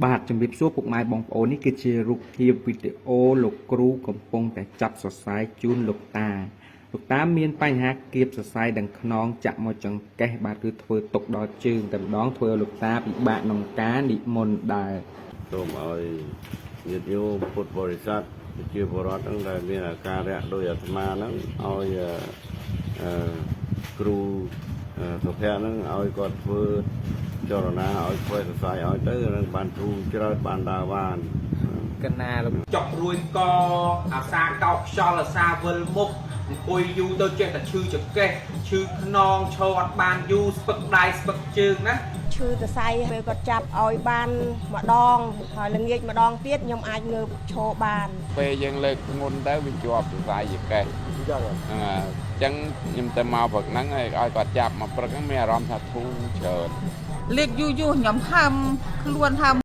បាទជំរាបសួរពុកម៉ែបងប្អូននេះគឺជារូបភាពវីដេអូលោកគ្រូកំពុងតែចាប់សរសៃជូនលោកតាមានបញ្ហាគៀបសរសៃដង្ខ្នងចាក់មកចង្កេះបាទគឺធ្វើទុកដល់ជើងតែម្ដងធ្វើឲ្យលោកតាពិបាកក្នុងការនិមន្តដែរសូមឲ្យញាតិញោមពុទ្ធបរិស័ទជាបរិវត្តហ្នឹងដែលមានអាការៈដោយអាត្មាហ្នឹងឲ្យគ្រូសុភ័ក្រហ្នឹងឲ្យគាត់ធ្វើចលនាឲ្យធ្វើសរសៃឲ្យទៅនឹងបានធូរច្រើនបានដើរបានកណាលោកចប់រួយកអាសាកោខ្យល់អាសាវិលមុខអង្គុយយូរទៅចេះតែឈឺចង្កេះឈឺខ្នងឈរអត់បានយូរស្ពឹកដៃស្ពឹកជើងណាឈឺសរសៃពេលគាត់ចាប់ឲ្យបានម្ដងហើយល្ងាចម្ដងទៀតខ្ញុំអាចងើបឈរបានពេលយើងលើកធ្ងន់ទៅវាជាប់សរសៃចង្កេះអញ្ចឹងខ្ញុំទៅមកព្រឹកហ្នឹងឲ្យគាត់ចាប់មកព្រឹកហ្នឹងមានអារម្មណ៍ថាធូរច្រើនលេខយូរខ្ញុំហើមខ្លួនហើម